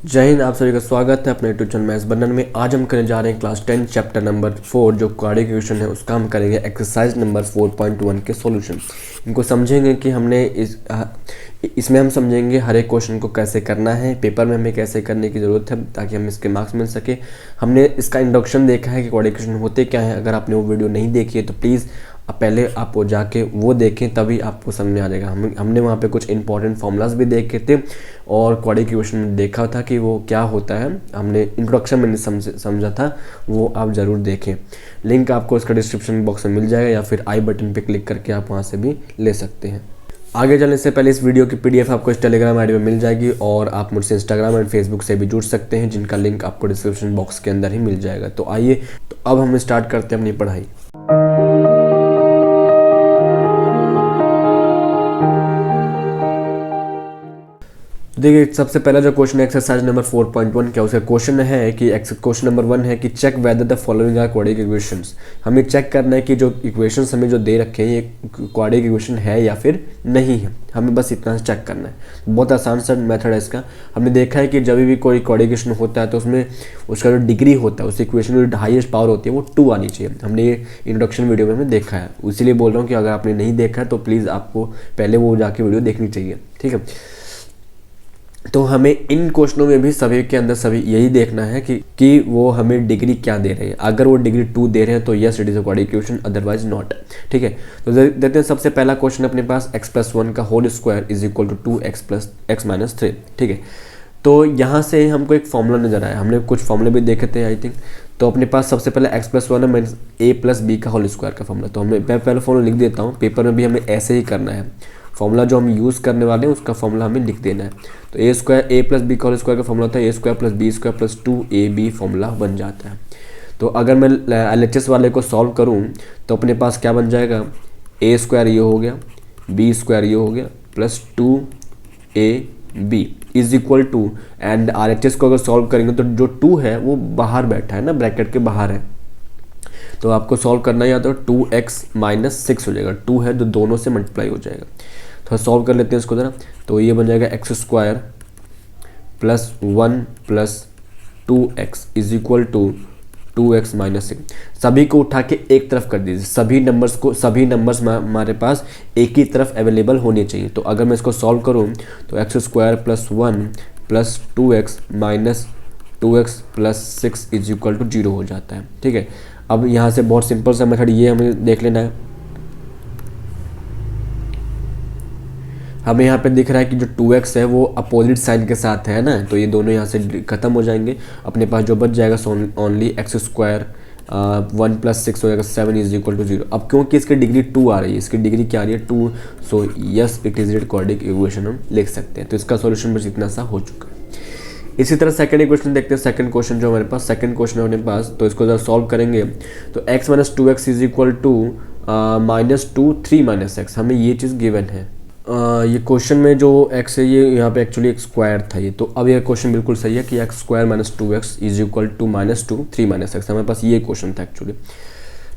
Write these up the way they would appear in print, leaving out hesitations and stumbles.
जय हिंद। आप सभी का स्वागत है अपने यूट्यूब चैनल मैथ्स बंधन में। आज हम करने जा रहे हैं क्लास 10 चैप्टर नंबर 4 जो क्वाड्रेटिक इक्वेशन है उसका हम करेंगे एक्सरसाइज नंबर 4.1 के सॉल्यूशन। इनको समझेंगे कि हमने इसमें हम समझेंगे हर एक क्वेश्चन को कैसे करना है, पेपर में हमें कैसे करने की ज़रूरत है ताकि हम इसके मार्क्स मिल सके। हमने इसका इंट्रोडक्शन देखा है कि क्वाड्रेटिक इक्वेशन होते क्या है। अगर आपने वो वीडियो नहीं देखी है तो प्लीज़ पहले आप वो जाके वो देखें, तभी आपको समझ में आ जाएगा। हमने वहाँ पे कुछ इंपॉर्टेंट फॉर्मूलाज भी देखे थे और क्वाड्रेटिक इक्वेशन में देखा था कि वो क्या होता है। हमने इंट्रोडक्शन में समझा था, वो आप ज़रूर देखें। लिंक आपको इसका डिस्क्रिप्शन बॉक्स में मिल जाएगा या फिर आई बटन पे क्लिक करके आप वहाँ से भी ले सकते हैं। आगे चलने से पहले इस वीडियो की पीडीएफ आपको इस टेलीग्राम आईडी में मिल जाएगी और आप मुझसे इंस्टाग्राम एंड फेसबुक से भी जुड़ सकते हैं, जिनका लिंक आपको डिस्क्रिप्शन बॉक्स के अंदर ही मिल जाएगा। तो आइए, तो अब हम स्टार्ट करते हैं अपनी पढ़ाई। देखिए, सबसे पहला जो क्वेश्चन है एक्सरसाइज नंबर 4.1 क्या उसका क्वेश्चन है कि क्वेश्चन नंबर 1 है कि check whether the following are quadratic equations. हमें चेक करना है कि जो इक्वेशंस हमें जो दे रखे हैं ये क्वाड्रेटिक इक्वेशन है या फिर नहीं है। हमें बस इतना चेक करना है। बहुत आसान सा मेथड है इसका। हमने देखा है कि जब भी कोई क्वाड्रेटिक इक्वेशन होता है तो उसमें उसका जो डिग्री होता है, उस इक्वेशन की जो हाईएस्ट पावर होती है वो 2 आनी चाहिए। हमने ये इंट्रोडक्शन वीडियो में हमने देखा है, इसीलिए बोल रहा हूँ कि अगर आपने नहीं देखा है तो प्लीज़ आपको पहले वो जाके वीडियो देखनी चाहिए, ठीक है। तो हमें इन क्वेश्चनों में भी सभी के अंदर सभी यही देखना है कि वो हमें डिग्री क्या दे रहे हैं। अगर वो डिग्री 2 दे रहे हैं तो yes it is a quadratic equation, otherwise not, ठीक है। तो देखते हैं सबसे पहला क्वेश्चन अपने पास x+1 का whole square is equal to 2x+x-3, ठीक है। तो यहाँ से हमको एक फॉर्मूला नजर आया, हमने कुछ फॉर्मूले भी देखे थे आई थिंक। तो अपने पास सबसे पहले x+1 है a+b का होल स्क्वायर का फॉर्मूला। तो मैं पहले फॉर्मूला लिख देता हूँ, पेपर में भी हमें ऐसे ही करना है। फॉर्मूला जो हम यूज़ करने वाले हैं उसका फॉर्मूला हमें लिख देना है। तो a+b का होल स्क्वायर का फॉर्मूला होता है a²+b²+2ab फॉर्मूला बन जाता है। तो अगर मैं LHS वाले को सॉल्व करूं तो अपने पास क्या बन जाएगा, a² ये हो गया, b² ये हो गया, plus 2ab is equal to, and RHS को अगर सॉल्व करेंगे तो जो 2 है वो बाहर बैठा है ना, ब्रैकेट के बाहर है, तो आपको सॉल्व करना ही आता है। 2x-6 हो जाएगा, 2 है तो दोनों से मल्टीप्लाई हो जाएगा। तो सॉल्व कर लेते हैं इसको ज़रा। तो ये बन जाएगा x² plus 1 plus 2x is equal to 2x-6। सभी को उठा के एक तरफ कर दीजिए। सभी नंबर्स हमारे पास एक ही तरफ अवेलेबल होने चाहिए। तो अगर मैं इसको सॉल्व करूँ तो x² plus 1 plus 2x-2x+6 is equal to 0 हो जाता है, ठीक है। अब यहाँ से बहुत सिंपल सा मेथड ये हमें देख लेना है। हमें यहाँ पे दिख रहा है कि जो 2x है वो अपोजिट साइन के साथ है ना, तो ये दोनों यहाँ से खत्म हो जाएंगे। अपने पास जो बच जाएगा ओनली x² 1 + 6 हो जाएगा 7 इज इक्वल टू 0। अब क्योंकि इसकी डिग्री 2 आ रही है, इसकी डिग्री क्या आ रही है 2, so yes it is quadratic equation हम लिख सकते हैं। तो इसका सॉल्यूशन बस इतना सा हो चुका है। इसी तरह सेकंड इक्वेशन देखते हैं। सेकंड क्वेश्चन जो हमारे पास सेकंड क्वेश्चन है अपने पास, तो इसको जब सॉल्व करेंगे तो x-2x is equal to -2 3 - x, हमें ये चीज़ गिवन है। ये क्वेश्चन में जो x है ये यहाँ पे एक्चुअली एक स्क्वायर था ये, तो अब ये क्वेश्चन बिल्कुल सही है कि x² - 2x is equal to -2 3 - x, हमारे पास ये क्वेश्चन था एक्चुअली,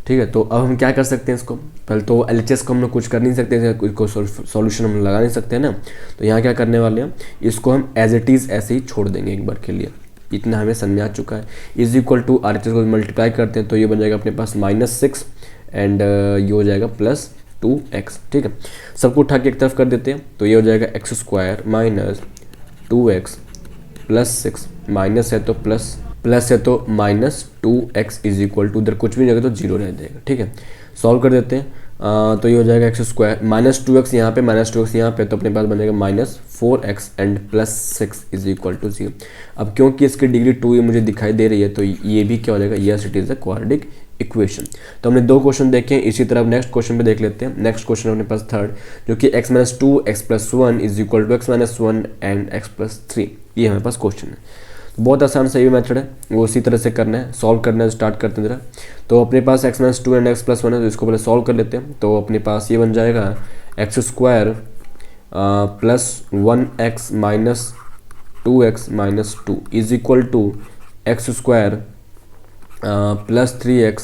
ठीक है। तो अब हम क्या कर सकते हैं इसको, पहले तो LHS को हम लोग कुछ कर नहीं सकते, इसको सॉल्यूशन हम लगा नहीं सकते हैं ना। तो यहाँ क्या करने वाले हैं, इसको हम एज इट इज़ ऐसे ही छोड़ देंगे एक बार के लिए। इतना हमें समझ में आ चुका है। इज इक्वल टू RHS को मल्टीप्लाई करते हैं तो ये बन जाएगा अपने पास -6 एंड ये हो जाएगा प्लस 2x, ठीक है। सबको उठा के एक तरफ कर देते हैं तो ये हो जाएगा x² - 2x प्लस 6, माइनस है तो प्लस है तो -2x इज इक्वल टू, उधर कुछ भी नहीं होगा तो 0 रह जाएगा, ठीक है। सॉल्व कर देते हैं। तो ये हो जाएगा x² -2x यहाँ पे -2x यहाँ पे, तो अपने पास बनेगा -4x and +6 is equal to 0। अब क्योंकि इसकी डिग्री 2 ये मुझे दिखाई दे रही है तो ये भी क्या हो जाएगा, yes it is a quadratic equation. तो हमने 2 क्वेश्चन देखे हैं। इसी तरह नेक्स्ट क्वेश्चन पे देख लेते हैं। नेक्स्ट क्वेश्चन अपने पास थर्ड, जो कि x-2 x+1 is equal to x-1 and x+3, ये हमारे पास क्वेश्चन है। तो बहुत आसान सा ये मेथड है, वो इसी तरह से करना है, सॉल्व करना है। स्टार्ट करते हैं जरा। तो अपने पास x-2 एंड x+1 है, तो इसको पहले सॉल्व कर लेते हैं। तो अपने पास ये बन जाएगा x² plus 1x - 2x - 2 is equal to x² plus 3x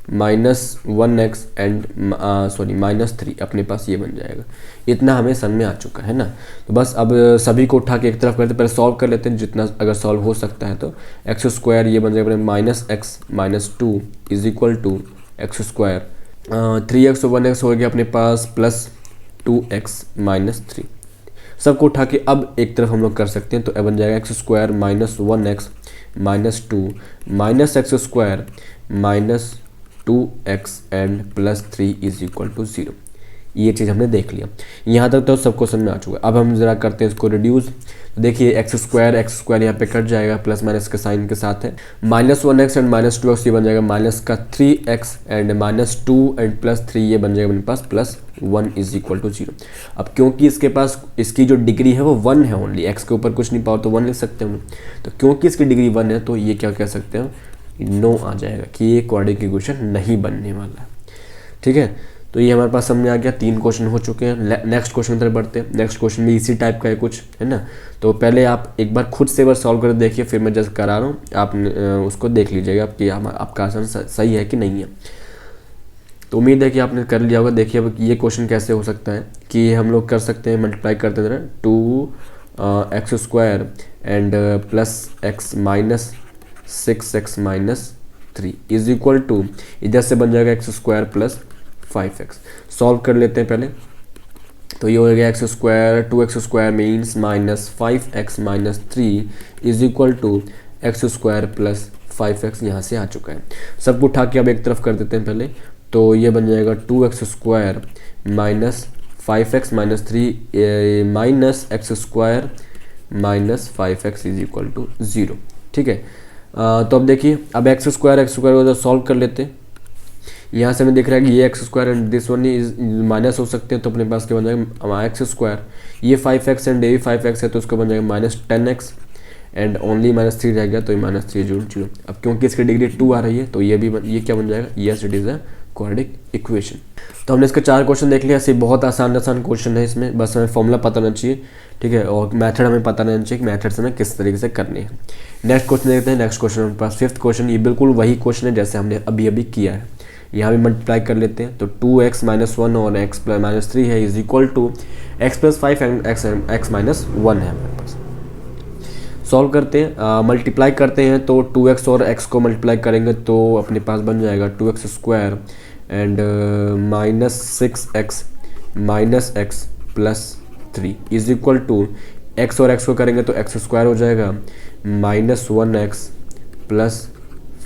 -1x and -3 अपने पास ये बन जाएगा। इतना हमें सन में आ चुका है ना। तो बस अब सभी को उठा के एक तरफ करते, पहले सॉल्व कर लेते हैं जितना अगर सॉल्व हो सकता है। तो x² ये बन जाएगा -x-2 is equal to x²। 3x और 1x हो गया अपने पास प्लस 2x -3। सबको उठा के अब एक तरफ हम लोग कर सकते हैं, तो बन जाएगा x² -1x -2 -x² -2x and +3 is equal to 0। ये चीज़ हमने देख लिया। यहाँ तक तो सबको समझ में आ चुका है। अब हम ज़रा करते हैं इसको रिड्यूस। तो देखिए x² यहाँ पे कट जाएगा, प्लस माइनस के साइन के साथ है। -1x एंड -2x ये बन जाएगा -3x एंड -2 एंड +3 ये बन जाएगा मेरे पास +1 इज इक्वल टू 0। अब क्योंकि इसके पास इसकी जो डिग्री है वो 1 है ओनली, x के ऊपर कुछ नहीं पाओ तो 1 लिख सकते हैं हम। तो क्योंकि इसकी डिग्री 1 है तो ये क्या कह सकते हैं, नो आ जाएगा कि ये क्वाड्रेटिक इक्वेशन नहीं बनने वाला है। ठीक है, तो ये हमारे पास समझ आ गया। 3 क्वेश्चन हो चुके हैं। नेक्स्ट क्वेश्चन की तरफ बढ़ते हैं। नेक्स्ट क्वेश्चन भी इसी टाइप का है कुछ, है ना। तो पहले आप एक बार खुद से सॉल्व कर देखिए, फिर मैं जैसे करा रहा हूँ आप उसको देख लीजिएगा कि आपका आंसर सही है कि नहीं है। तो उम्मीद है कि आपने कर लिया होगा। देखिए अब ये क्वेश्चन कैसे हो सकता है कि हम लोग कर सकते हैं, मल्टीप्लाई करते हैं 2x² and +x -6x -3 is equal to, इधर से बन जाएगा x² + 5x। सॉल्व कर लेते हैं पहले। तो ये हो गया x², 2x² means -5x -3 is equal to x² + 5x यहाँ से आ चुका है। सबको उठा के अब एक तरफ कर देते हैं पहले। तो ये बन जाएगा 2x² -5x -3 -x² -5x is equal to 0। ठीक है, तो अब देखिए अब x² को सॉल्व कर लेते हैं। यहाँ से हमें दिख रहा है कि ये x² and this one minus हो सकते हैं, तो अपने पास क्या बन जाएगा x²। ये 5x एंड ये भी 5x है तो उसका बन जाएगा -10x एंड ओनली -3 रह गया, तो ये -3 0। अब क्योंकि इसकी डिग्री 2 आ रही है तो ये क्या बन जाएगा, yes it is a quadratic equation. तो हमने इसके 4 क्वेश्चन देख लिया। ऐसे बहुत आसान क्वेश्चन है इसमें, बस हमें फॉर्मूला पता होना चाहिए। ठीक है, और मेथड हमें पता नहीं चाहिए कि मेथड से हमें किस तरीके से करनी है। नेक्स्ट क्वेश्चन देखते हैं। नेक्स्ट क्वेश्चन हमारे पास 5th क्वेश्चन, ये बिल्कुल वही क्वेश्चन है जैसे हमने अभी किया है। यहाँ भी मल्टीप्लाई कर लेते हैं। तो 2x -1 और x -3 है is equal to x + 5 and x -1 है हमारे पास। सॉल्व करते हैं, मल्टीप्लाई करते हैं। तो 2x और x को मल्टीप्लाई करेंगे तो अपने पास बन जाएगा 2x² and -6x -x +3 is equal to, x और x को करेंगे तो x² हो जाएगा -1x +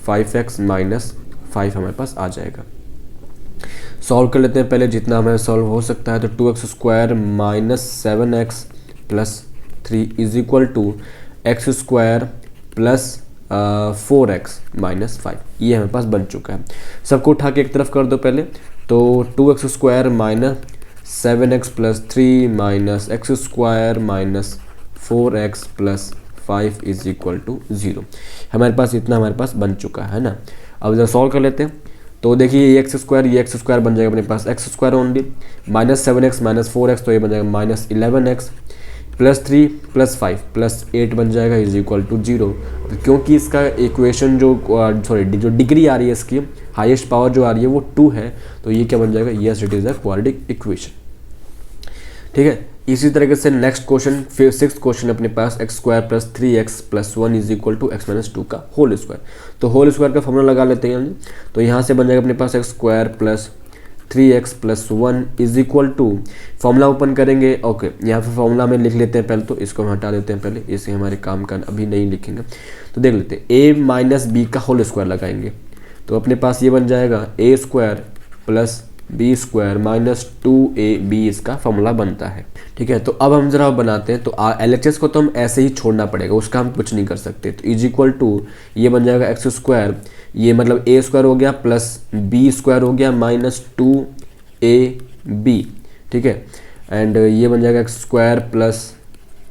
5x -5 हमारे पास आ जाएगा। सॉल्व कर लेते हैं पहले जितना हमें सॉल्व हो सकता है। तो 2x² -7x +3 is equal to x² + 4x -5। ये हमारे पास बन चुका है। सबको उठा के एक तरफ कर दो पहले। तो 2x² -7x +3 -x² -4x +5 is equal to 0। हमारे पास इतना बन चुका है ना। अब जरा सॉल्व कर लेते हैं। तो देखिए ये x² बन जाएगा अपने पास x² ओनली, -7x -4x तो ये बन जाएगा -11x +3 + 5 +8 बन जाएगा इज इक्वल टू 0। क्योंकि इसका इक्वेशन जो डिग्री आ रही है, इसकी हाईएस्ट पावर जो आ रही है वो 2 है, तो ये क्या बन जाएगा, yes it is a quadratic equation. ठीक है, इसी तरीके से नेक्स्ट क्वेश्चन, फिर 6th क्वेश्चन अपने पास x² + 3x + 1 is equal to x - 2 का होल स्क्वायर। तो होल स्क्वायर का फॉर्मूला लगा लेते हैं। तो यहाँ से बन जाएगा अपने पास x² + 3x + 1 is equal to, formula open करेंगे। ओके, यहाँ पे फॉर्मूला में लिख लेते हैं पहले, तो इसको हम हटा देते हैं पहले, इसे हमारे काम का अभी नहीं लिखेंगे। तो देख लेते हैं, a - b का होल स्क्वायर लगाएंगे तो अपने पास ये बन जाएगा a² + b² -2ab इसका फॉर्मूला बनता है। ठीक है, तो अब हम जरा बनाते हैं। तो LHS को तो हम ऐसे ही छोड़ना पड़ेगा, उसका हम कुछ नहीं कर सकते। तो इज इक्वल टू ये बन जाएगा x², ये मतलब a² हो गया प्लस b² हो गया -2ab। ठीक है, एंड ये बन जाएगा x² +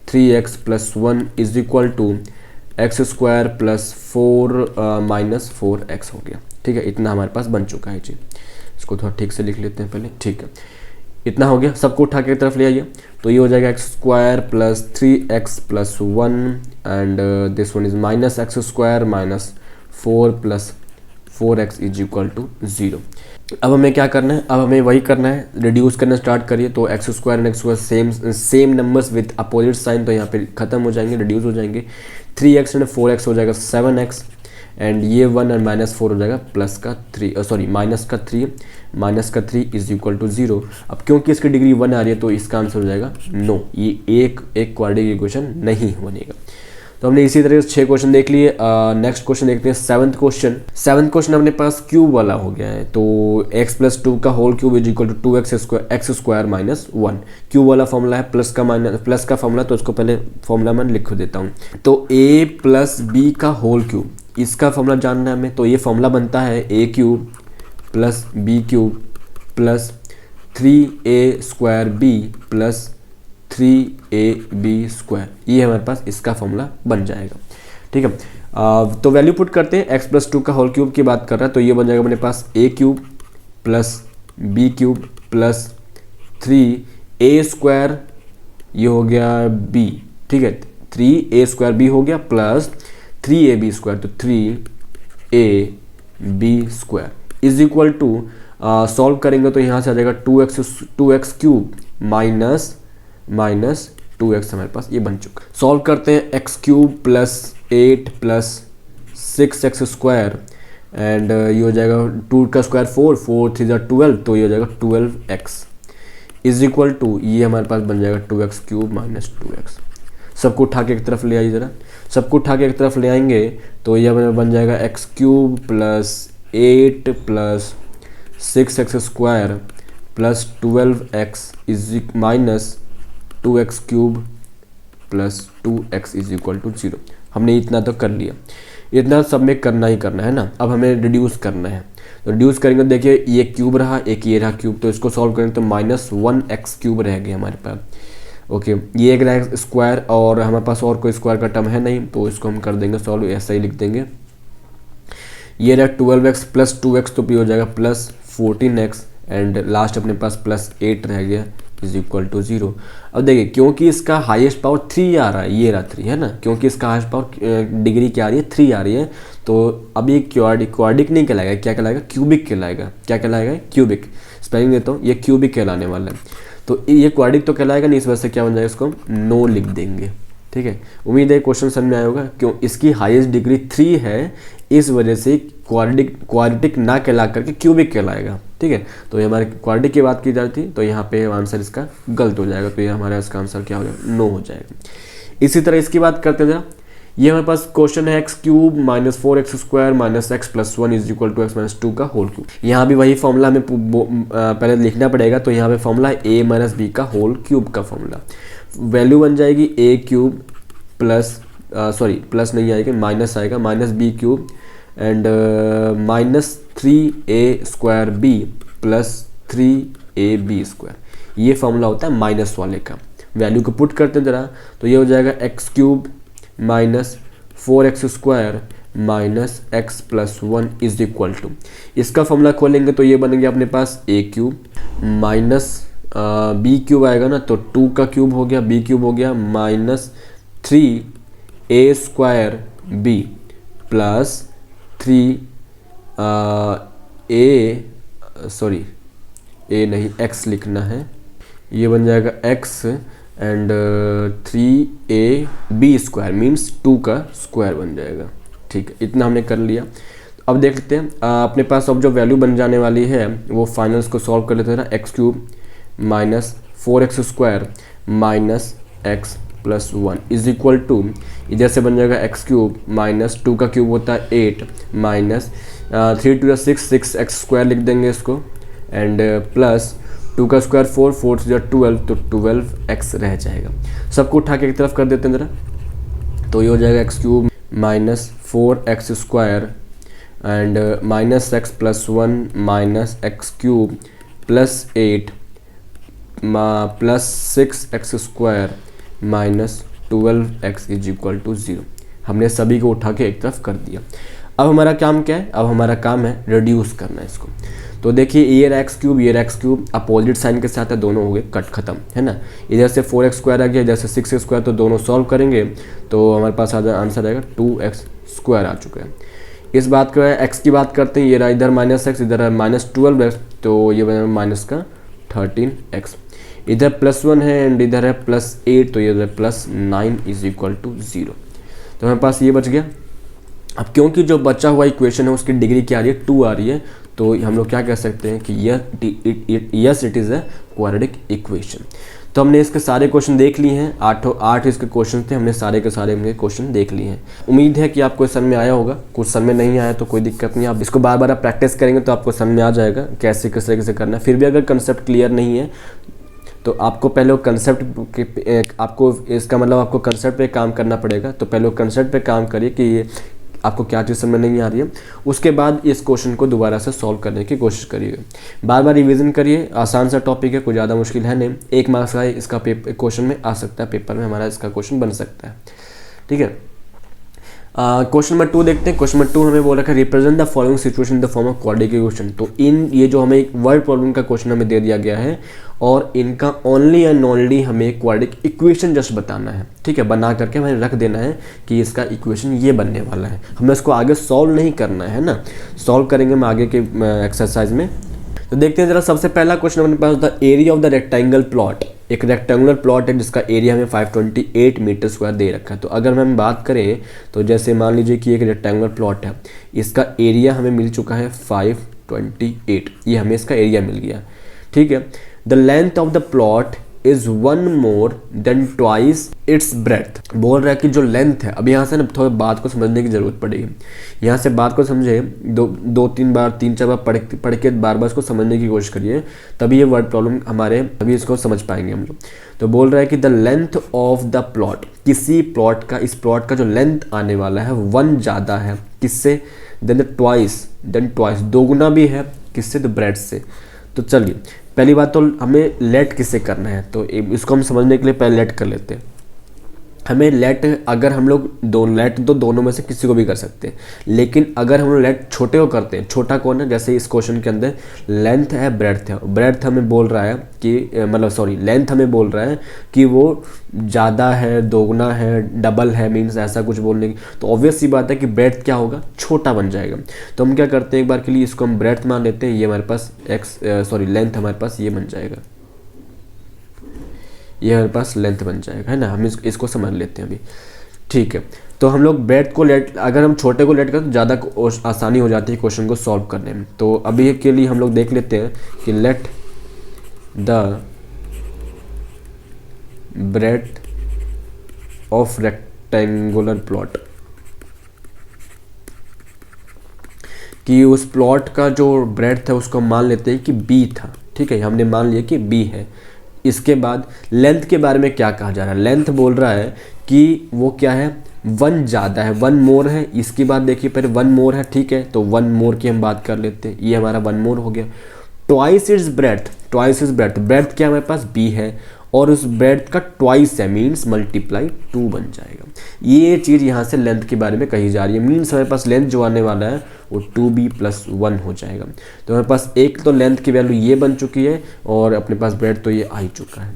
3x + 1 is equal to x² + 4 -4x हो गया। ठीक है, इतना हमारे पास बन चुका है जी। इसको थोड़ा ठीक से लिख लेते हैं पहले। ठीक है, इतना हो गया। सबको उठा के तरफ ले आइए। तो ये हो जाएगा x² + 3x + 1 and this one is -x² -4 + 4x is equal to 0। अब हमें क्या करना है, अब हमें वही करना है, रिड्यूस करना स्टार्ट करिए। तो x square and x square same numbers with opposite sign, तो यहाँ पे खत्म हो जाएंगे, रिड्यूस हो जाएंगे। 3x एंड 4x हो जाएगा 7x, एंड ये 1 और -4 हो जाएगा माइनस का 3 इज इक्वल टू 0। अब क्योंकि इसकी डिग्री 1 आ रही है तो इसका आंसर हो जाएगा नो, ये एक क्वाड्रेटिक इक्वेशन नहीं बनेगा। तो हमने इसी तरह से 6 क्वेश्चन देख लिए। नेक्स्ट क्वेश्चन देखते हैं 7th क्वेश्चन। 7th क्वेश्चन अपने पास क्यूब वाला हो गया है। तो x + 2 का whole cube is equal to 2x square minus 1। Cube वाला फॉर्मूला है, प्लस का फॉर्मूला, तो उसको पहले फॉर्मूला मैं लिख देता हूँ। तो a + b का होल क्यूब, इसका फॉर्मूला जानना है हमें। तो ये फॉर्मूला बनता है a³ + b³ + 3a² b + 3ab², ये हमारे पास इसका फॉर्मूला बन जाएगा। ठीक है, तो वैल्यू पुट करते हैं। x + 2 का होल क्यूब की बात कर रहा है, तो ये बन जाएगा अपने पास a³ + b³ + 3a², ये हो गया b। ठीक है, 3a² b हो गया प्लस 3ab², तो 3ab² is equal to, solve करेंगे तो यहाँ से आ जाएगा 2x³ माइनस 2x हमारे पास ये बन चुका। सॉल्व करते हैं, x³ + 8 + 6x² एंड ये हो जाएगा 2 का स्क्वायर 4 3 12, तो ये हो जाएगा 12x इज इक्वल टू, ये हमारे पास बन जाएगा 2x³ माइनस 2x। सबको उठा के एक तरफ ले आइए ज़रा, सबको उठा के एक तरफ ले आएंगे तो ये हमें बन जाएगा x³ + 8 + 6x² + 12x minus 2x³ + 2x is equal to 0। हमने इतना तो कर लिया, इतना सब में करना ही करना है ना। अब हमें रिड्यूस करना है, तो रिड्यूस करेंगे, देखिए ये क्यूब रहा, एक ये रहा क्यूब, तो इसको सॉल्व करेंगे तो -1x³ रह गया हमारे पास। ओके, ये एक रहा स्क्वायर और हमारे पास और कोई स्क्वायर का टर्म है नहीं, तो इसको हम कर देंगे सॉल्व, ऐसा ही लिख देंगे। ये रहा 12x + 2x, तो भी हो जाएगा +14x एंड लास्ट अपने पास +8 रह गया इज इक्वल टू 0। अब देखिए, क्योंकि इसका हाईएस्ट पावर 3 आ रहा है, ये रहा 3 है ना, क्योंकि इसका हाईएस्ट पावर डिग्री क्या आ रही है, 3 आ रही है, तो अब ये क्वाड्रिक नहीं कहलाएगा, क्या कहलाएगा, क्यूबिक कहलाएगा। क्या कहलाएगा, क्यूबिक। स्पेलिंग देता हूँ, ये क्यूबिक कहलाने वाला है, तो ये क्वाड्रिक तो कहलाएगा नहीं, इस वजह से क्या बन जाएगा, इसको हम नो लिख देंगे। ठीक है, उम्मीद है क्वेश्चन समझ में आया होगा। क्यों, इसकी हाईएस्ट डिग्री 3 है, इस वजह से क्वाड्रेटिक ना कहला करके क्यूबिक कहलाएगा। ठीक है, तो ये हमारे क्वाड्रेटिक की बात की जाती है, तो यहाँ पे आंसर इसका गलत हो जाएगा, तो ये हमारा इसका आंसर क्या हो जाएगा, नो हो जाएगा। इसी तरह इसकी बात करते हैं जरा, ये हमारे पास क्वेश्चन है x³ - 4x² - x + 1 is equal to x - 2 का होल क्यूब। यहाँ भी वही फॉर्मूला हमें पहले लिखना पड़ेगा, तो यहाँ पे फॉर्मूला है a - b का होल क्यूब का फॉर्मूला। वैल्यू बन जाएगी a³ प्लस नहीं आएगा, माइनस आएगा, -b³ and -3a² b + 3ab²। ये फॉर्मूला होता है माइनस वाले का। वैल्यू को पुट करते हैं जरा, तो ये हो जाएगा x³ - 4x² - x + 1 is equal to, इसका फॉर्मूला खोलेंगे तो ये बनेंगे अपने पास a³ माइनस b³ आएगा ना, तो 2 का क्यूब हो गया, b³ हो गया, -3a² b + 3x लिखना है, ये बन जाएगा x एंड 3ab² मीन्स 2 का स्क्वायर बन जाएगा। ठीक है, इतना हमने कर लिया। अब देख लेते हैं अपने पास अब जो वैल्यू बन जाने वाली है वो फाइनल्स को सॉल्व कर लेते हैं ना। x³ - 4x² - x + 1 is equal to, इधर से बन जाएगा x³ - 2 का क्यूब होता है 8 माइनस 3 × 6x² लिख देंगे इसको, एंड प्लस 2 का स्क्वायर 4 3 12, तो 12x रह जाएगा। सबको उठा के एक तरफ कर देते हैं जरा, तो ये हो जाएगा x³ - 4x² एंड -x + 1 -x³ + 8 + 6x² -12x is equal to 0। हमने सभी को उठा के एक तरफ कर दिया। अब हमारा काम क्या है, अब हमारा काम है रिड्यूस करना है इसको। तो देखिए, ये रहा x³ ये रहा x³ अपोजिट साइन के साथ है, दोनों हो गए कट खत्म, है ना। इधर से 4x² आ गया, इधर से 6x², तो दोनों सॉल्व करेंगे तो हमारे पास आंसर आएगा 2x² आ चुका है। इस बात का एक्स की बात करते हैं, ये रहा इधर माइनस एक्स, इधर है माइनस 12x, तो ये बना माइनस का 13x, इधर +1 है एंड इधर है +8, तो ये +9 इज इक्वल टू 0। तो हमारे पास ये बच गया। अब क्योंकि जो बचा हुआ इक्वेशन है उसकी डिग्री क्या आ रही है, 2 आ रही है, तो हम लोग क्या कह सकते हैं कि yes it is a quadratic equation. तो हमने इसके सारे क्वेश्चन देख लिए हैं, 8 इसके क्वेश्चन थे, हमने सारे के सारे हमने क्वेश्चन देख लिए हैं। उम्मीद है कि आपको समझ में आया होगा। कुछ समझ में नहीं आया तो कोई दिक्कत नहीं, आप इसको बार बार आप प्रैक्टिस करेंगे तो आपको समझ में आ जाएगा कैसे किस तरीके से करना है। फिर भी अगर कंसेप्ट क्लियर नहीं है तो आपको पहले वो कंसेप्ट के आपको इसका मतलब आपको कंसेप्ट पे काम करना पड़ेगा। तो पहले वो कंसेप्ट पे काम करिए कि ये आपको क्या चीज़ समझ में नहीं आ रही है, उसके बाद इस क्वेश्चन को दोबारा से सॉल्व करने की कोशिश करिए। बार बार रिवीजन करिए, आसान सा टॉपिक है, कोई ज़्यादा मुश्किल है नहीं। 1 मार्क्स का इसका क्वेश्चन में आ सकता है, पेपर में हमारा इसका क्वेश्चन बन सकता है। ठीक है, क्वेश्चन नंबर 2 देखते हैं। क्वेश्चन नंबर 2 हमें बोल रखा है represent the following situation in the form of quadratic equation. तो ये जो हमें एक वर्ड प्रॉब्लम का क्वेश्चन हमें दे दिया गया है और इनका ओनली एंड ओनली हमें क्वाड्रेटिक इक्वेशन जस्ट बताना है। ठीक है, बना करके हमें रख देना है कि इसका इक्वेशन ये बनने वाला है, हमें इसको आगे सॉल्व नहीं करना है ना, सॉल्व करेंगे हम आगे के एक्सरसाइज में। तो देखते हैं जरा, सबसे पहला क्वेश्चन हमारे पास होता है area of the rectangle plot. एक रेक्टेंगुलर प्लॉट है जिसका एरिया हमें 528 मीटर स्क्वायर दे रखा है। तो अगर हम बात करें तो जैसे मान लीजिए कि एक रेक्टेंगुलर प्लॉट है, इसका एरिया हमें मिल चुका है 528, ये हमें इसका एरिया मिल गया। ठीक है, the length of the plot is 1 more than twice its breadth। बोल रहा है कि जो लेंथ है, अब यहाँ से ना थोड़ा बात को समझने की जरूरत पड़ेगी। यहाँ से बात को समझे, दो तीन बार 3-4 बार पढ़ के बार बार इसको समझने की कोशिश करिए, तभी ये वर्ड प्रॉब्लम हमारे तभी इसको समझ पाएंगे हम लोग। तो बोल रहा है कि the length of the plot, किसी प्लॉट का, इस प्लॉट का जो लेंथ आने वाला है 1 ज़्यादा है किससे, देन ट्वाइस, दोगुना भी है किससे, तो ब्रेड से। तो चलिए पहली बात तो हमें लेट किससे करना है, तो इसको हम समझने के लिए पहले लेट कर लेते हैं। हमें लेट, अगर हम लोग दोनों में से किसी को भी कर सकते हैं, लेकिन अगर हम लोग लेट छोटे को करते हैं, छोटा कौन है, जैसे इस क्वेश्चन के अंदर लेंथ है, ब्रेड्थ है, ब्रेड्थ हमें बोल रहा है कि लेंथ हमें बोल रहा है कि वो ज़्यादा है, दोगुना है, डबल है, मीन्स ऐसा कुछ बोलने की, तो ऑब्वियस सी बात है कि ब्रेड्थ क्या होगा, छोटा बन जाएगा। तो हम क्या करते हैं, एक बार के लिए इसको हम ब्रेड्थ मान लेते हैं, ये हमारे पास लेंथ हमारे पास ये बन जाएगा, ये हमारे पास लेंथ बन जाएगा, है ना। हम इसको समझ लेते हैं अभी। ठीक है, तो हम लोग ब्रेड्थ को लेट, अगर हम छोटे को लेट करें तो ज़्यादा आसानी हो जाती है क्वेश्चन को सॉल्व करने में। तो अभी के लिए हम लोग देख लेते हैं कि let the breadth of rectangular plot, कि उस प्लॉट का जो ब्रेड्थ है उसको मान लेते हैं कि b था। ठीक है, हमने मान लिया कि b है। इसके बाद लेंथ के बारे में क्या कहा जा रहा है, लेंथ बोल रहा है कि वो क्या है, 1 ज़्यादा है, 1 मोर है। इसकी बात देखिए पहले, 1 मोर है, ठीक है, तो 1 मोर की हम बात कर लेते हैं, ये हमारा 1 मोर हो गया। ट्वाइस इज ब्रेड्थ, ब्रेड्थ क्या हमारे पास b है और उस ब्रेड्थ का ट्वाइस है, मीन्स मल्टीप्लाई 2 बन जाएगा। ये चीज़ यहाँ से लेंथ के बारे में कही जा रही है, मीन्स हमारे पास लेंथ जो आने वाला है वो 2b + 1 हो जाएगा। तो हमारे पास एक तो लेंथ की वैल्यू ये बन चुकी है और अपने पास ब्रेड्थ तो ये आ ही चुका है।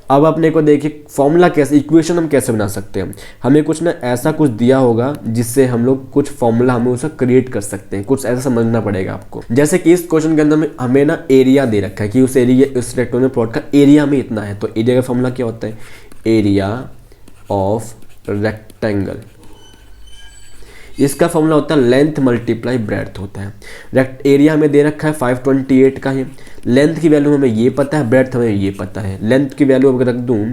अब अपने को देखिए फॉर्मूला कैसे, इक्वेशन हम कैसे बना सकते हैं। हमें कुछ ना ऐसा कुछ दिया होगा जिससे हम लोग कुछ फॉर्मूला हमें उसे क्रिएट कर सकते हैं, कुछ ऐसा समझना पड़ेगा आपको। जैसे कि इस क्वेश्चन के अंदर हमें ना एरिया दे रखा है कि उस रेक्टेंगुलर प्लॉट का एरिया में इतना है। तो एरिया का फॉर्मूला क्या होता है, एरिया ऑफ रेक्टेंगल, इसका फॉर्मूला होता है लेंथ मल्टीप्लाई ब्रेड्थ होता है। एरिया हमें दे रखा है 528 का है, लेंथ की वैल्यू हमें ये पता है, ब्रेड्थ हमें ये पता है। लेंथ की वैल्यू अगर रख दूँ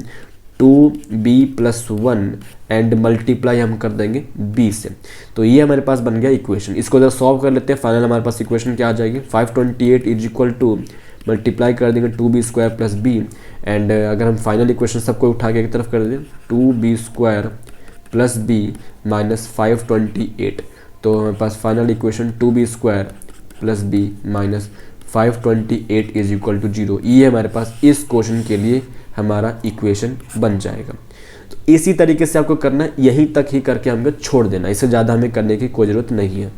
2b + 1 एंड मल्टीप्लाई हम कर देंगे b से, तो ये हमारे पास बन गया इक्वेशन। इसको जब सॉल्व कर लेते हैं, फाइनल हमारे पास इक्वेशन क्या आ जाएगी, 528 = मल्टीप्लाई कर देंगे 2b² + b एंड अगर हम फाइनल इक्वेशन सबको उठा के एक तरफ कर दें 2b² + b - 528, तो हमारे पास फाइनल इक्वेशन 2b² + b - 528 = 0। ये हमारे पास इस क्वेश्चन के लिए हमारा इक्वेशन बन जाएगा। तो इसी तरीके से आपको करना है, यहीं तक ही करके हमें छोड़ देना, इससे ज़्यादा हमें करने की कोई ज़रूरत नहीं है,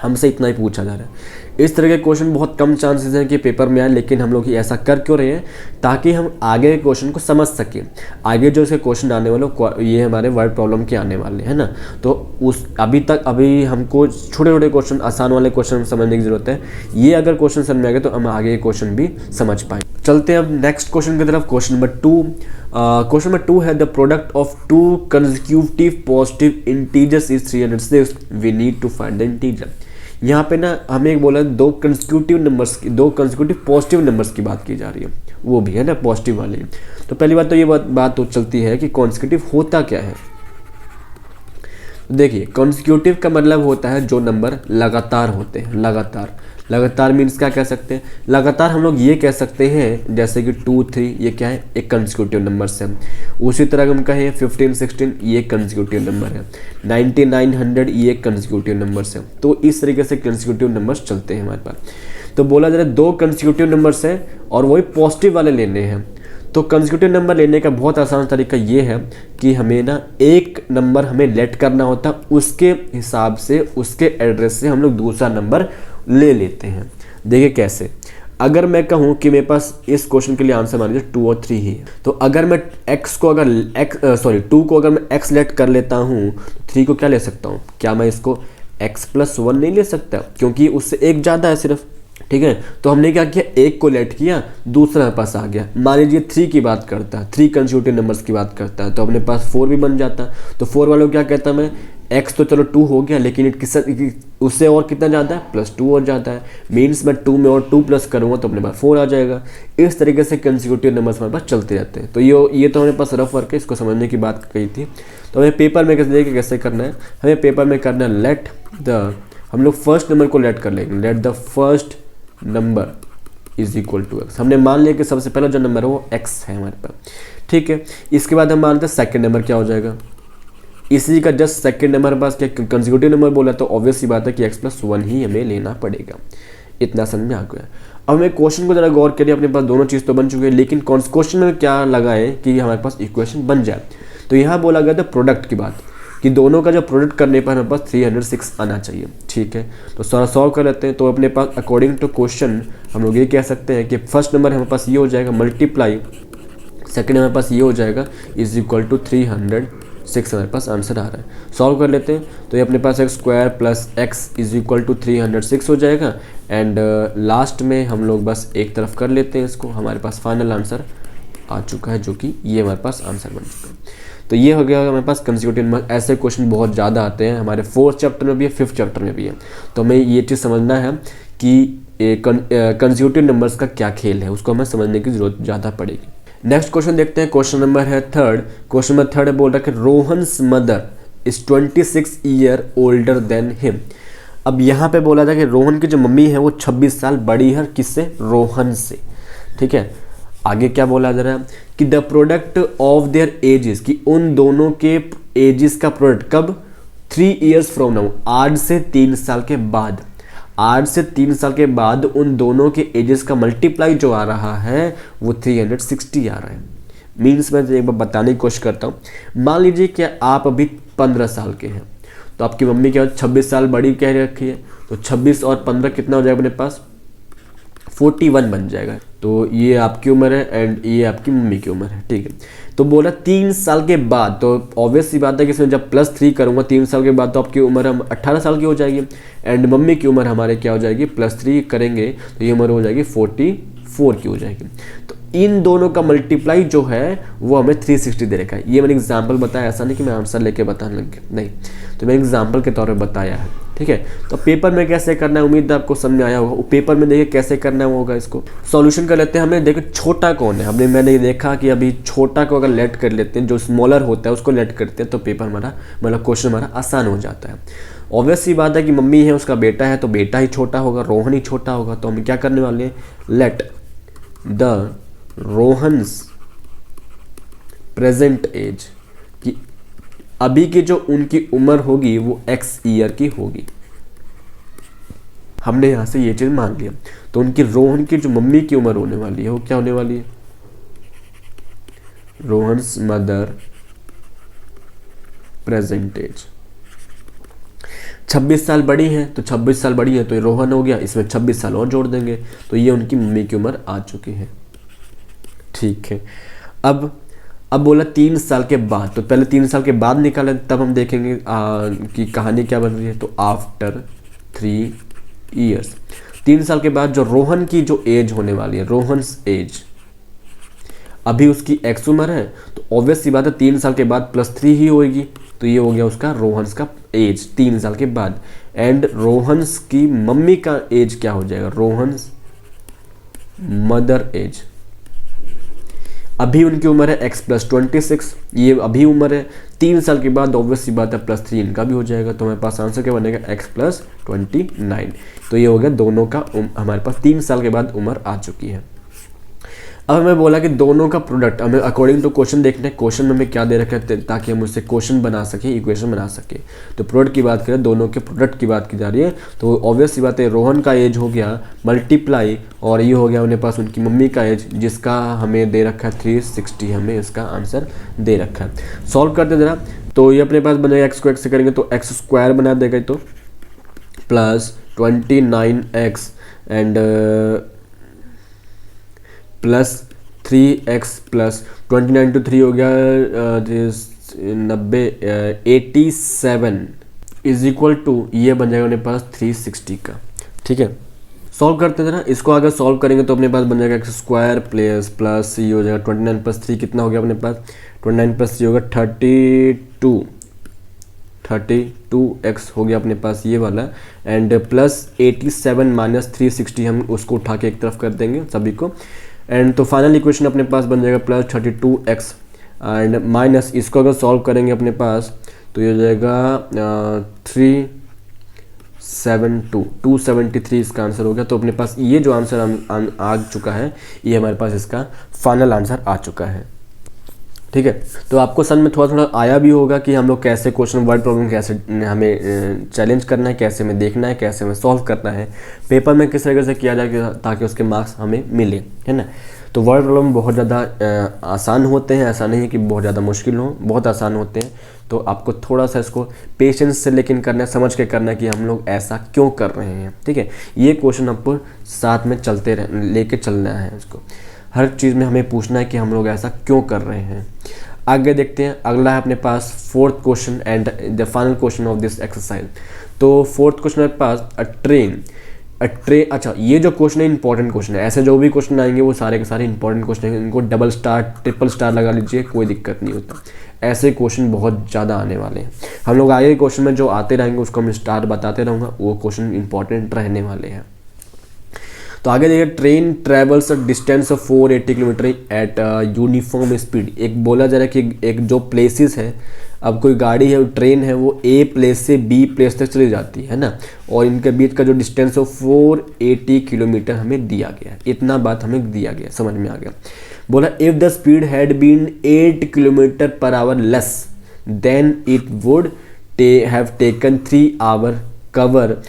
हमसे इतना ही पूछा जा रहा है। इस तरह के क्वेश्चन बहुत कम चांसेस हैं कि पेपर में आए, लेकिन हम लोग ऐसा कर क्यों रहे हैं, ताकि हम आगे के क्वेश्चन को समझ सकें। आगे जो इसके क्वेश्चन आने वाले ये हमारे वर्ड प्रॉब्लम के आने वाले हैं ना, तो उस अभी हमको छोटे छोटे क्वेश्चन, आसान वाले क्वेश्चन समझने की जरूरत है। ये अगर क्वेश्चन समझ में आ गए तो हम आगे के क्वेश्चन भी समझ पाएँ। चलते हैं अब नेक्स्ट क्वेश्चन की तरफ। क्वेश्चन नंबर 2 क्वेश्चन नंबर 2 है the product of two consecutive positive integers is 306, we need to find the integer. यहाँ पे ना हमें एक बोला दो कंसेक्यूटिव पॉजिटिव नंबर्स की बात की जा रही है, वो भी है ना पॉजिटिव वाले। तो पहली बात तो ये बात तो चलती है कि कंसेक्यूटिव होता क्या है। देखिए कंसेक्यूटिव का मतलब होता है जो नंबर लगातार होते हैं। लगातार मीन्स क्या कह सकते हैं, लगातार हम लोग ये कह सकते हैं जैसे कि 2, 3 ये क्या है, एक कंसेक्यूटिव नंबर्स है। उसी तरह हम कहें 15, 16 ये कंसेक्यूटिव नंबर है, 99, 100 ये कंसेक्यूटिव नंबर्स है। तो इस तरीके से कंसेक्यूटिव नंबर्स चलते हैं हमारे पास। तो बोला जा रहा है दो कंसेक्यूटिव नंबर्स हैं और वही पॉजिटिव वाले लेने हैं। तो कंसेक्यूटिव नंबर लेने का बहुत आसान तरीका ये है कि हमें ना एक नंबर हमें लेट करना होता है, उसके हिसाब से उसके एड्रेस से हम लोग दूसरा नंबर ले लेते हैं। देखिए कैसे, अगर मैं कहूँ कि मेरे पास इस क्वेश्चन के लिए आंसर मान लीजिए 2 और 3 ही है, तो अगर मैं 2 को अगर मैं x लेट कर लेता हूँ, 3 को क्या ले सकता हूँ, क्या मैं इसको x+1 नहीं ले सकता, क्योंकि उससे एक ज़्यादा है सिर्फ। ठीक है, तो हमने क्या किया, एक को लेट किया, दूसरा हमारे पास आ गया। मान लीजिए 3 की बात करता है, 3 कंसेक्यूटिव नंबर्स की बात करता है, तो अपने पास 4 भी बन जाता। तो 4 वालों को क्या कहता मैं, x तो चलो 2 हो गया, लेकिन उससे और कितना ज़्यादा है, +2 और ज़्यादा है। मीन्स मैं 2 में और 2 प्लस करूँगा तो अपने पास 4 आ जाएगा। इस तरीके से कंसेक्यूटिव नंबर्स हमारे पास चलते रहते हैं। तो ये तो हमारे पास रफ वर्क है, इसको समझने की बात कही थी। तो हमें पेपर में कैसे करना है, हमें पेपर में करना है लेट द, हम लोग फर्स्ट नंबर को लेट कर लेंगे, let the first number is equal to x। हमने मान लिया कि सबसे पहला जो नंबर है वो x है हमारे पास। ठीक है, इसके बाद हम मानते हैं सेकंड नंबर क्या हो जाएगा, इसी का जस्ट सेकंड नंबर हमारे पास क्या कंसेक्यूटिव नंबर बोला, तो ऑब्वियस सी बात है कि x+1 ही हमें लेना पड़ेगा। इतना समझ में आ गया। अब हमें क्वेश्चन को जरा गौर करिए, अपने पास दोनों चीज़ तो बन चुकी है, लेकिन क्वेश्चन में क्या लगाए कि हमारे पास इक्वेशन बन जाए। तो यहाँ बोला गया था प्रोडक्ट की बात, कि दोनों का जब प्रोडक्ट करने पर हमारे पास 306 आना चाहिए। ठीक है, तो सारा सॉल्व कर लेते हैं। तो अपने पास अकॉर्डिंग टू क्वेश्चन हम लोग ये कह सकते हैं कि फर्स्ट नंबर हमारे पास ये हो जाएगा मल्टीप्लाई, सेकंड हमारे पास ये हो जाएगा इज इक्वल टू 306 हमारे पास आंसर आ रहा है। सॉल्व कर लेते हैं। तो ये अपने पास x² + x is equal to 306 हो जाएगा। एंड लास्ट में हम लोग बस एक तरफ कर लेते हैं इसको, हमारे पास फाइनल आंसर आ चुका है, जो कि ये हमारे पास आंसर बन चुका है। तो ये हो गया हमारे पास कंसेक्यूटिव नंबर। ऐसे क्वेश्चन बहुत ज़्यादा आते हैं, हमारे 4th चैप्टर में भी है, 5th चैप्टर में भी है। तो हमें ये चीज़ समझना है कि कंसेक्यूटिव नंबर्स का क्या खेल है, उसको हमें समझने की जरूरत ज़्यादा पड़ेगी। नेक्स्ट क्वेश्चन देखते हैं, क्वेश्चन नंबर है 3rd। क्वेश्चन नंबर 3rd बोल रहा है कि Rohan's mother is 26 year older than him. अब यहाँ पे बोला था कि रोहन की जो मम्मी है वो 26 साल बड़ी है किससे, रोहन से। ठीक है, आगे क्या बोला जा रहा है कि the product of their edges, कि उन दोनों के एजेस का प्रोडक्ट कब, 3 years फ्रॉम नाउ, आज से 3 साल के बाद। आज से 3 साल के बाद उन दोनों के एजेस का मल्टीप्लाई जो आ रहा है वो 360 आ रहा है। मीन्स मैं एक बार बताने की कोशिश करता हूँ। मान लीजिए कि आप अभी 15 साल के हैं, तो आपकी मम्मी क्या 26 साल बड़ी कह रखी है, तो 26 और 15 कितना हो जाएगा अपने पास, 41 बन जाएगा। तो ये आपकी उम्र है एंड ये आपकी मम्मी की उम्र है। ठीक है, तो बोला 3 साल के बाद, तो ऑब्वियस सी बात है कि इसमें जब +3 करूँगा 3 साल के बाद, तो आपकी उम्र हम 18 साल की हो जाएगी। एंड मम्मी की उम्र हमारे क्या हो जाएगी, +3 करेंगे तो ये उम्र हो जाएगी 44 की हो जाएगी। तो इन दोनों का मल्टीप्लाई जो है वो हमें 360 दे रखा है। ये मैंने एग्जाम्पल बताया, ऐसा नहीं कि मैं आंसर लेके बताने लग गया, नहीं, तो मैंने एग्जाम्पल के तौर पर बताया है। ठीक है, तो पेपर में कैसे करना है उम्मीद है आपको समझ आया होगा। पेपर में देखिए कैसे करना होगा, इसको सॉल्यूशन कर लेते हैं। हमें देखो छोटा कौन है, मैंने ये देखा कि अभी छोटा को अगर लेट कर लेते हैं, जो स्मॉलर होता है उसको लेट करते हैं, तो पेपर हमारा मतलब क्वेश्चन हमारा आसान हो जाता है। ऑब्वियस सी बात है कि मम्मी है उसका बेटा है, तो बेटा ही छोटा होगा, रोहन ही छोटा होगा। तो हम क्या करने वाले हैं, let the Rohan's present age, कि अभी की जो उनकी उम्र होगी वो x ईयर की होगी। हमने यहां से ये चीज मान लिया। तो उनकी रोहन की जो मम्मी की उम्र होने वाली है वो क्या होने वाली है, रोहन्स मदर प्रेजेंट एज। 26 साल बड़ी हैं, तो 26 साल बड़ी है तो ये रोहन हो गया, इसमें 26 साल और जोड़ देंगे तो ये उनकी मम्मी की उम्र आ चुकी है। ठीक है, अब बोला 3 साल के बाद, तो पहले 3 साल के बाद निकालें तब हम देखेंगे कि कहानी क्या बन रही है। तो आफ्टर 3 ईयर्स, 3 साल के बाद जो रोहन की जो एज होने वाली है, रोहन्स एज, अभी उसकी एक्स उम्र है तो ऑब्वियस सी बात है 3 साल के बाद +3 ही होगी, तो ये हो गया उसका रोहन्स का एज 3 साल के बाद। एंड रोहन्स की मम्मी का एज क्या हो जाएगा, रोहन्स मदर एज, अभी उनकी उम्र है x + 26, ये अभी उम्र है, 3 साल के बाद ऑब्वियस सी बात है +3 इनका भी हो जाएगा, तो हमारे पास आंसर क्या बनेगा x + 29। तो ये हो गया दोनों का हमारे पास 3 साल के बाद उम्र आ चुकी है। अब हमें बोला कि दोनों का प्रोडक्ट हमें अकॉर्डिंग टू क्वेश्चन देखना है, क्वेश्चन में हमें क्या दे रखा है ताकि हम उससे क्वेश्चन बना सके, इक्वेशन बना सके। तो प्रोडक्ट की बात करें, दोनों के प्रोडक्ट की बात की जा रही है, तो ऑब्वियस सी बात है रोहन का एज हो गया मल्टीप्लाई और ये हो गया उन्हें पास उनकी मम्मी का एज जिसका हमें दे रखा है 360, हमें इसका आंसर दे रखा है। सॉल्व करते जरा, तो ये अपने पास बनेगा x को x से करेंगे तो x² बना देगा तो +29x एंड +3x + 29 to 3 हो गया 90 87 = ये बन जाएगा अपने पास 360 का। ठीक है, सॉल्व करते हैं जरा, इसको अगर सॉल्व करेंगे तो अपने पास बन जाएगा x² प्लस ये हो जाएगा 29 + 3 कितना हो गया अपने पास, 29 + 3 होगा 32x हो गया अपने पास ये वाला, एंड +87 - 360 हम उसको उठा के एक तरफ कर देंगे सभी को, एंड तो फाइनल इक्वेशन अपने पास बन जाएगा +32x एंड माइनस इसको अगर सॉल्व करेंगे अपने पास तो ये हो जाएगा 273 इसका आंसर हो गया। तो अपने पास ये जो आंसर आ चुका है ये हमारे पास इसका फाइनल आंसर आ चुका है। ठीक है, तो आपको समझ में थोड़ा थोड़ा आया भी होगा कि हम लोग कैसे क्वेश्चन वर्ड प्रॉब्लम कैसे हमें चैलेंज करना है, कैसे हमें देखना है, कैसे हमें सॉल्व करना है, पेपर में किस तरीके से किया जाए ताकि उसके मार्क्स हमें मिले, है ना। तो वर्ड प्रॉब्लम बहुत ज़्यादा आसान होते हैं, ऐसा नहीं है कि बहुत ज़्यादा मुश्किल हो, बहुत आसान होते हैं। तो आपको थोड़ा सा इसको पेशेंस से लेकिन करना है, समझ के करना है कि हम लोग ऐसा क्यों कर रहे हैं। ठीक है, ये क्वेश्चन आपको साथ में चलते लेके चलना है, इसको हर चीज़ में हमें पूछना है कि हम लोग ऐसा क्यों कर रहे हैं। आगे देखते हैं, अगला है अपने पास 4th question and the final question of this exercise. तो 4th क्वेश्चन मेरे पास अ ट्रेन। अच्छा, ये जो क्वेश्चन है इंपॉर्टेंट क्वेश्चन है, ऐसे जो भी क्वेश्चन आएंगे वो सारे के सारे इंपॉर्टेंट क्वेश्चन हैं, इनको डबल स्टार ट्रिपल स्टार लगा लीजिए, कोई दिक्कत नहीं होता। ऐसे क्वेश्चन बहुत ज़्यादा आने वाले हैं, हम लोग आगे क्वेश्चन में जो आते रहेंगे उसको हम स्टार बताते रहूँगा, वो क्वेश्चन इंपॉर्टेंट रहने वाले हैं। तो आगे देखिए, train travels distance of 480 kilometre eight uniform speed. एक बोला जा रहा है कि एक जो प्लेसेस है, अब कोई गाड़ी है, ट्रेन है, वो ए प्लेस से बी प्लेस तक चली जाती है ना, और इनके बीच का जो डिस्टेंस है 480 किलोमीटर हमें दिया गया है। इतना बात हमें दिया गया, समझ में आ गया। बोला if the speed had been 8 km/h less than it would have taken 3 hours cover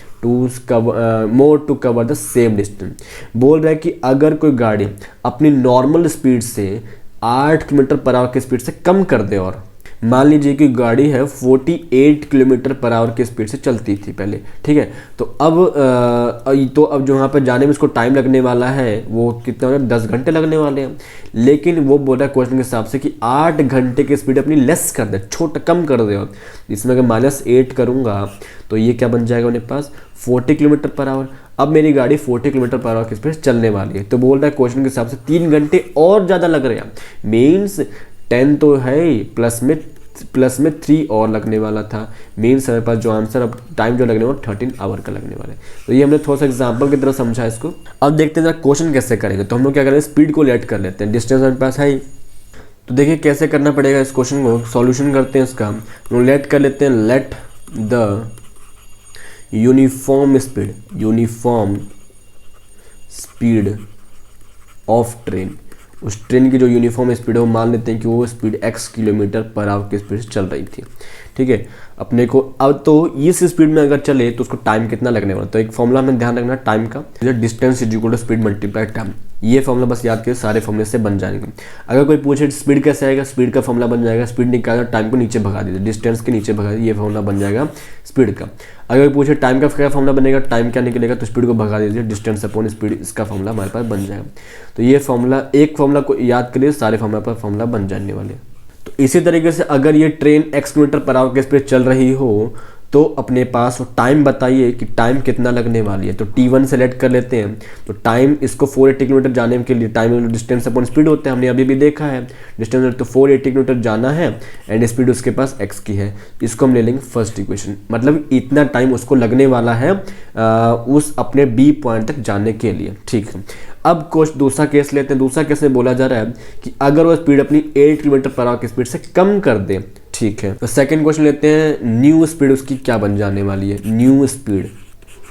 more to cover the same distance. बोल रहा है कि अगर कोई गाड़ी अपनी नॉर्मल स्पीड से 8 km/h की स्पीड से कम कर दे, और मान लीजिए कि गाड़ी है 48 km/h की स्पीड से चलती थी पहले, ठीक है, तो अब जो वहाँ पर जाने में इसको टाइम लगने वाला है वो कितना होगा, 10 घंटे लगने वाले हैं। लेकिन वो बोल रहा है क्वेश्चन के हिसाब से कि 8 घंटे की स्पीड अपनी लेस कर दे, कम कर दे, और इसमें अगर -8 करूँगा तो ये क्या बन जाएगा मेरे पास 40 km/h। अब मेरी गाड़ी 40 km/h की स्पीड चलने वाली है, तो बोल रहा है क्वेश्चन के हिसाब से 3 घंटे और ज़्यादा लग रहे हैं। मीन्स 10 तो है ही, प्लस में 3 और लगने वाला था। मीन्स हमारे पास जो आंसर अब टाइम जो लगने वाला 13 आवर का लगने वाला है। तो ये हमने थोड़ा सा एग्जांपल की तरह समझा इसको। अब देखते हैं क्वेश्चन कैसे करेंगे। तो हम लोग क्या करेंगे, स्पीड को लेट कर लेते हैं, डिस्टेंस हमारे पास है ही। तो देखिए कैसे करना पड़ेगा इस क्वेश्चन को, सॉल्यूशन करते हैं इसका। हम लेट कर लेते हैं, let the uniform speed of train. उस ट्रेन की जो यूनिफॉर्म स्पीड है वो मान लेते हैं कि वो स्पीड x km/h की स्पीड से चल रही थी, ठीक है। अपने को अब तो इस स्पीड में अगर चले तो उसको टाइम कितना लगने वाला, तो एक फॉर्मूला हमें ध्यान रखना टाइम का, डिस्टेंस = स्पीड × टाइम। ये फॉर्मूला बस याद करिए, सारे फॉर्मूले से बन जाएंगे। अगर कोई पूछे स्पीड कैसे आएगा, स्पीड का फॉर्मूला बन जाएगा, स्पीड निकालना टाइम को नीचे भगा दीजिए, डिस्टेंस के नीचे भगा दीजिए, ये फॉर्मूला बन जाएगा स्पीड का। अगर कोई पूछे टाइम का क्या फॉर्मूला बनेगा, टाइम क्या निकलेगा, तो स्पीड को भगा दीजिए, डिस्टेंस अपॉन स्पीड, इसका फॉर्मूला हमारे पास बन जाएगा। तो ये फॉर्मूला, एक फॉर्मूला को याद करिए, सारे फॉर्मूला पर फॉर्मूला बन जाने वाले। तो इसी तरीके से अगर ये train x kilometre per hour के स्पीड चल रही हो तो अपने पास टाइम बताइए कि टाइम कितना लगने वाली है। तो t1 सेलेक्ट कर लेते हैं। तो टाइम इसको 480 किलोमीटर जाने के लिए, टाइम डिस्टेंस अपॉन स्पीड होता है, हमने अभी भी देखा है डिस्टेंस, तो 480 किलोमीटर जाना है एंड स्पीड उसके पास x की है। इसको हम ले लेंगे फर्स्ट इक्वेशन, मतलब इतना टाइम उसको लगने वाला है उस अपने b पॉइंट तक जाने के लिए। ठीक है, अब दूसरा केस लेते हैं। दूसरा केस में बोला जा रहा है कि अगर वो स्पीड अपनी 8 किलोमीटर पर आवर की स्पीड से कम कर दे। ठीक है, तो सेकंड क्वेश्चन लेते हैं, न्यू स्पीड उसकी क्या बन जाने वाली है, न्यू स्पीड।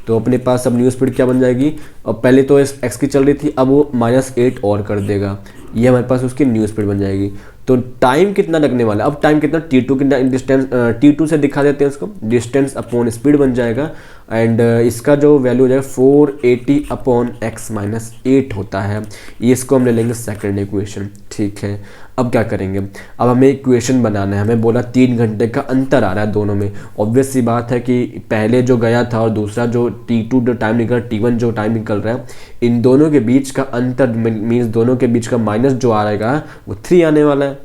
तो अपने पास अब न्यू स्पीड क्या बन जाएगी, और पहले तो x की चल रही थी, अब वो -8 और कर देगा, ये हमारे पास उसकी न्यू स्पीड बन जाएगी। तो टाइम कितना लगने वाला है, अब टाइम कितना, t2 की डिस्टेंस, t2 से दिखा देते हैं इसको, डिस्टेंस अपॉन स्पीड बन जाएगा एंड इसका जो वैल्यू हो जाएगा 480 अपॉन x-8 होता है। ये इसको हम ले लेंगे सेकंड इक्वेशन। ठीक है, अब क्या करेंगे, अब हमें इक्वेशन बनाना है। हमें बोला 3 घंटे का अंतर आ रहा है दोनों में। ऑब्वियस सी बात है कि पहले जो गया था और दूसरा जो t2 जो टाइम निकल, t1 जो टाइम निकल रहा है, इन दोनों के बीच का अंतर मीन्स दोनों के बीच का माइनस जो आ रहेगा वो 3 आने वाला है।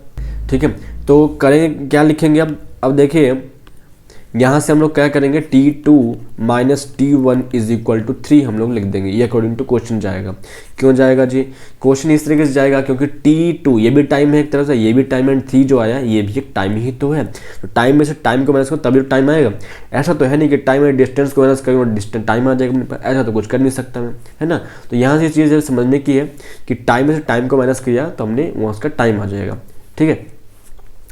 ठीक है, तो करेंगे क्या, लिखेंगे अब देखिए यहाँ से हम लोग क्या करेंगे, t2 minus t1 is equal to 3 हम लोग लिख देंगे। ये अकॉर्डिंग टू क्वेश्चन जाएगा। क्यों जाएगा जी, क्वेश्चन इस तरीके से जाएगा क्योंकि t2 ये भी टाइम है एक तरह से, ये भी टाइम है, 3 जो आया ये भी एक टाइम ही तो है। तो टाइम में से टाइम को माइनस करो तभी टाइम आएगा। ऐसा तो है नहीं कि टाइम है डिस्टेंस को माइनस करेंगे डिस्टेंस टाइम आ जाएगा, ऐसा तो कुछ कर नहीं सकता मैं, है ना। तो यहाँ से चीज़ समझने की है कि टाइम में से टाइम को माइनस किया तो हमने वहाँ उसका टाइम आ जाएगा। ठीक है,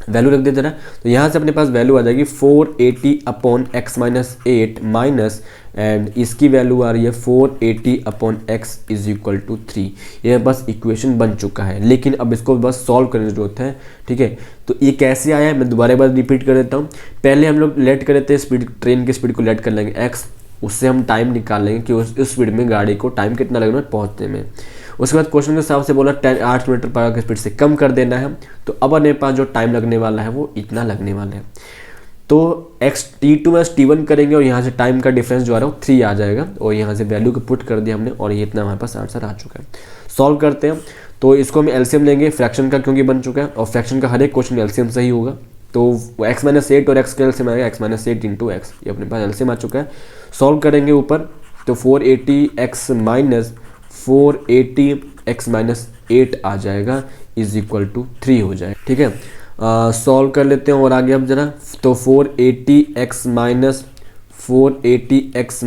वैल्यू रख देते ना, तो यहाँ से अपने पास वैल्यू आ जाएगी 480 अपॉन x-8 माइनस, एंड इसकी वैल्यू आ रही है 480 upon x is equal to 3। ये बस इक्वेशन बन चुका है, लेकिन अब इसको बस सॉल्व करने की जरूरत है। ठीक है, तो ये कैसे आया है मैं दोबारा एक बार रिपीट कर देता हूँ। पहले हम लोग लेट कर देते हैं स्पीड, ट्रेन की स्पीड को लेट कर लेंगे x, उससे हम टाइम निकाल लेंगे कि उस स्पीड में गाड़ी को टाइम कितना लगना है पहुँचने में। उसके बाद क्वेश्चन के हिसाब से बोला 8 किलोमीटर पर आवर की स्पीड से कम कर देना है, तो अब अपने पास जो टाइम लगने वाला है वो इतना लगने वाला है। तो t2 में t1 करेंगे और यहाँ से टाइम का डिफरेंस जो आ रहा है वो 3 आ जाएगा, और यहाँ से वैल्यू को पुट कर दिया हमने और ये इतना हमारे पास आंसर आ चुका है। सॉल्व करते हैं, तो इसको हम एलसीएम लेंगे फ्रैक्शन का, क्योंकि बन चुका है और फ्रैक्शन का हर एक क्वेश्चन एलसीएम सही होगा। तो x-8 और x का एलसीएम आएगा x-8 इंटू x, ये अपने पास एलसीएम आ चुका है। सॉल्व करेंगे ऊपर, तो 480x माइनस 480x-8 आ जाएगा इज इक्वल टू 3 हो जाएगा। ठीक है, सॉल्व कर लेते हैं और आगे अब जरा, तो 480x minus 480x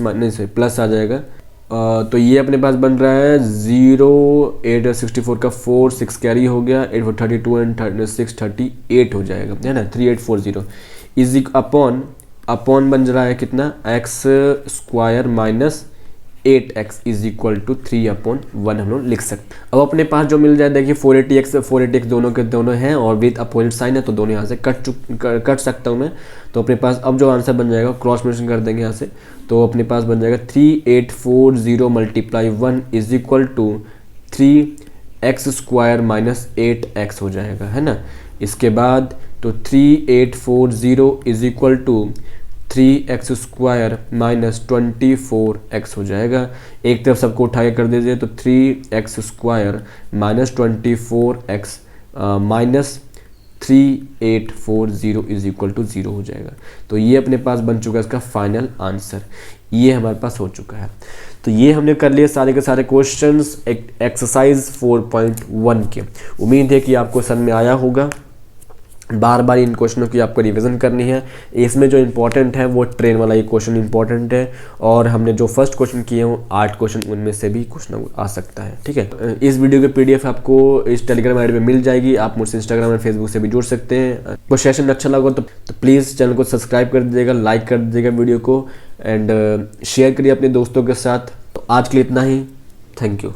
minus plus आ जाएगा। तो ये अपने पास बन रहा है 0 8 64 का 4 6 कैरी हो गया, 8 4 32 एंड 6 38 हो जाएगा, है ना। 3840 इज अपॉन बन रहा है कितना, x² minus 8x is equal to 3/1 हम लोग लिख सकते हैं। अब अपने पास जो मिल जाए देखिए 480x दोनों के दोनों हैं और विद अपोजिट साइन है, तो दोनों यहाँ से कट सकता हूँ मैं। तो अपने पास अब जो आंसर बन जाएगा क्रॉस मल्टीप्लिकेशन कर देंगे यहाँ से, तो अपने पास बन जाएगा 3840 multiply 1 is equal to 3x² minus 8x हो जाएगा, है ना। इसके बाद तो 3840 is equal to 3x² minus 24x हो जाएगा। एक तरफ सबको उठा के कर दीजिए, तो 3x² minus 24x minus 3840 is equal to 0 हो जाएगा। तो ये अपने पास बन चुका है इसका फाइनल आंसर, ये हमारे पास हो चुका है। तो ये हमने कर लिए सारे के सारे क्वेश्चंस एक्सरसाइज 4.1 के। उम्मीद है कि आपको समझ में आया होगा। बार बार इन क्वेश्चनों की आपको रिवीजन करनी है। इसमें जो इम्पोर्टेंट है वो ट्रेन वाला ये क्वेश्चन इम्पोर्टेंट है, और हमने जो फर्स्ट क्वेश्चन किए हैं 8 क्वेश्चन उनमें से भी क्वेश्चन आ सकता है। ठीक है, इस वीडियो के PDF आपको इस टेलीग्राम आईडी पे मिल जाएगी। आप मुझसे इंस्टाग्राम और फेसबुक से भी जुड़ सकते हैं। कोई सेशन अच्छा लगा तो प्लीज़ चैनल को सब्सक्राइब कर दीजिएगा, लाइक कर दीजिएगा वीडियो को, एंड शेयर करिए अपने दोस्तों के साथ। तो आज के लिए इतना ही, थैंक यू।